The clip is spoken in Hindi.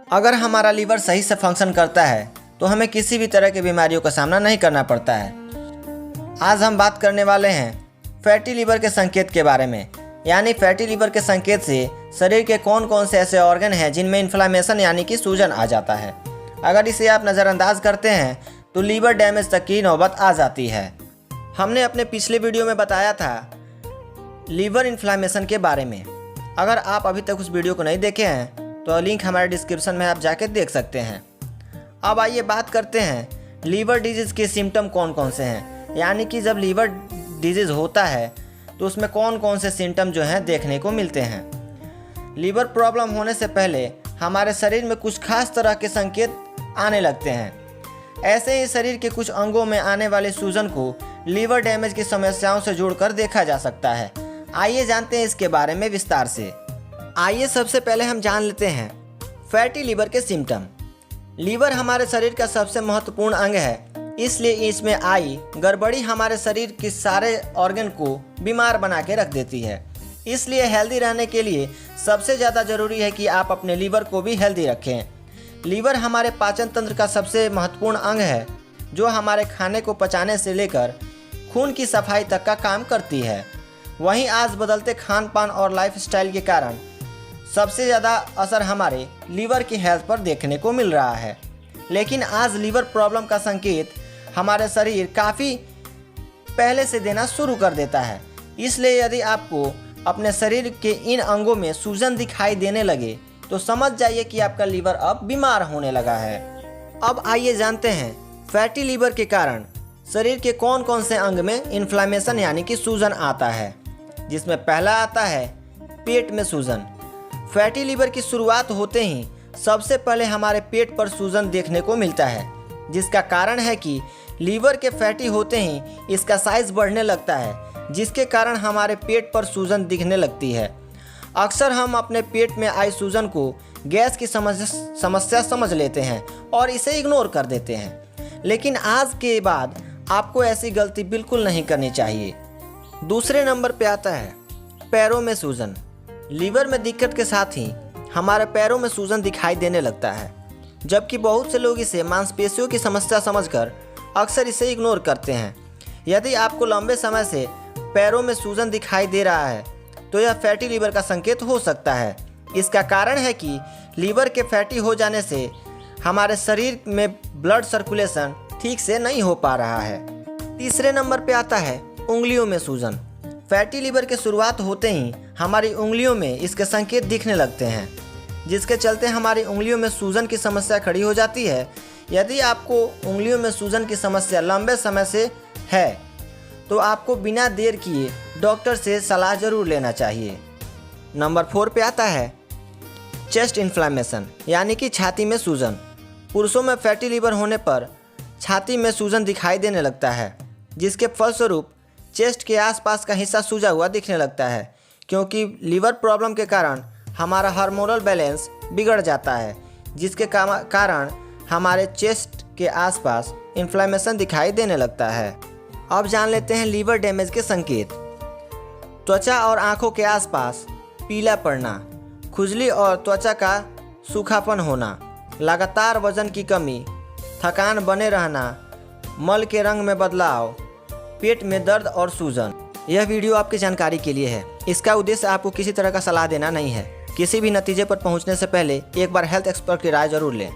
अगर हमारा लीवर सही से फंक्शन करता है तो हमें किसी भी तरह की बीमारियों का सामना नहीं करना पड़ता है। आज हम बात करने वाले हैं फैटी लीवर के संकेत के बारे में, यानी फैटी लीवर के संकेत से शरीर के कौन कौन से ऐसे ऑर्गन हैं जिनमें इन्फ्लामेशन यानी कि सूजन आ जाता है। अगर इसे आप नज़रअंदाज करते हैं तो लीवर डैमेज तक की नौबत आ जाती है। हमने अपने पिछले वीडियो में बताया था लीवर इन्फ्लामेशन के बारे में। अगर आप अभी तक उस वीडियो को नहीं देखे हैं तो लिंक हमारे डिस्क्रिप्शन में आप जाके देख सकते हैं। अब आइए बात करते हैं लीवर डिजीज़ के सिम्टम कौन कौन से हैं, यानी कि जब लीवर डिजीज़ होता है तो उसमें कौन कौन से सिम्टम जो हैं देखने को मिलते हैं। लीवर प्रॉब्लम होने से पहले हमारे शरीर में कुछ खास तरह के संकेत आने लगते हैं। ऐसे ही शरीर के कुछ अंगों में आने वाले सूजन को लीवर डैमेज की समस्याओं से जोड़कर देखा जा सकता है। आइए जानते हैं इसके बारे में विस्तार से। आइए सबसे पहले हम जान लेते हैं फैटी लीवर के सिम्टम। लीवर हमारे शरीर का सबसे महत्वपूर्ण अंग है, इसलिए इसमें आई गड़बड़ी हमारे शरीर के सारे ऑर्गन को बीमार बना के रख देती है। इसलिए हेल्दी रहने के लिए सबसे ज़्यादा ज़रूरी है कि आप अपने लीवर को भी हेल्दी रखें। लीवर हमारे पाचन तंत्र का सबसे महत्वपूर्ण अंग है, जो हमारे खाने को पचाने से लेकर खून की सफाई तक का काम करती है। वहीं आज बदलते खान पान और लाइफस्टाइल के कारण सबसे ज़्यादा असर हमारे लीवर की हेल्थ पर देखने को मिल रहा है। लेकिन आज लीवर प्रॉब्लम का संकेत हमारे शरीर काफ़ी पहले से देना शुरू कर देता है। इसलिए यदि आपको अपने शरीर के इन अंगों में सूजन दिखाई देने लगे तो समझ जाइए कि आपका लीवर अब बीमार होने लगा है। अब आइए जानते हैं फैटी लीवर के कारण शरीर के कौन कौन से अंग में इन्फ्लामेशन यानी कि सूजन आता है, जिसमें पहला आता है पेट में सूजन। फैटी लीवर की शुरुआत होते ही सबसे पहले हमारे पेट पर सूजन देखने को मिलता है, जिसका कारण है कि लीवर के फैटी होते ही इसका साइज बढ़ने लगता है, जिसके कारण हमारे पेट पर सूजन दिखने लगती है। अक्सर हम अपने पेट में आई सूजन को गैस की समस्या समझ लेते हैं और इसे इग्नोर कर देते हैं, लेकिन आज के बाद आपको ऐसी गलती बिल्कुल नहीं करनी चाहिए। दूसरे नंबर पे आता है पैरों में सूजन। लीवर में दिक्कत के साथ ही हमारे पैरों में सूजन दिखाई देने लगता है, जबकि बहुत से लोग इसे मांसपेशियों की समस्या समझकर अक्सर इसे इग्नोर करते हैं। यदि आपको लंबे समय से पैरों में सूजन दिखाई दे रहा है तो यह फैटी लीवर का संकेत हो सकता है। इसका कारण है कि लीवर के फैटी हो जाने से हमारे शरीर में ब्लड सर्कुलेशन ठीक से नहीं हो पा रहा है। तीसरे नंबर पे आता है उंगलियों में सूजन। फैटी लीवर के शुरुआत होते ही हमारी उंगलियों में इसके संकेत दिखने लगते हैं, जिसके चलते हमारी उंगलियों में सूजन की समस्या खड़ी हो जाती है। यदि आपको उंगलियों में सूजन की समस्या लंबे समय से है तो आपको बिना देर किए डॉक्टर से सलाह जरूर लेना चाहिए। नंबर 4 पे आता है चेस्ट इन्फ्लामेशन यानी कि छाती में सूजन। पुरुषों में फैटी लीवर होने पर छाती में सूजन दिखाई देने लगता है, जिसके फलस्वरूप चेस्ट के आसपास का हिस्सा सूजा हुआ दिखने लगता है, क्योंकि लीवर प्रॉब्लम के कारण हमारा हार्मोनल बैलेंस बिगड़ जाता है, जिसके कारण हमारे चेस्ट के आसपास इन्फ्लामेशन दिखाई देने लगता है। अब जान लेते हैं लीवर डैमेज के संकेत। त्वचा और आँखों के आसपास पीला पड़ना, खुजली और त्वचा का सूखापन होना, लगातार वजन की कमी, थकान बने रहना, मल के रंग में बदलाव, पेट में दर्द और सूजन। यह वीडियो आपकी जानकारी के लिए है। इसका उद्देश्य आपको किसी तरह का सलाह देना नहीं है। किसी भी नतीजे पर पहुंचने से पहले एक बार हेल्थ एक्सपर्ट की राय जरूर लें।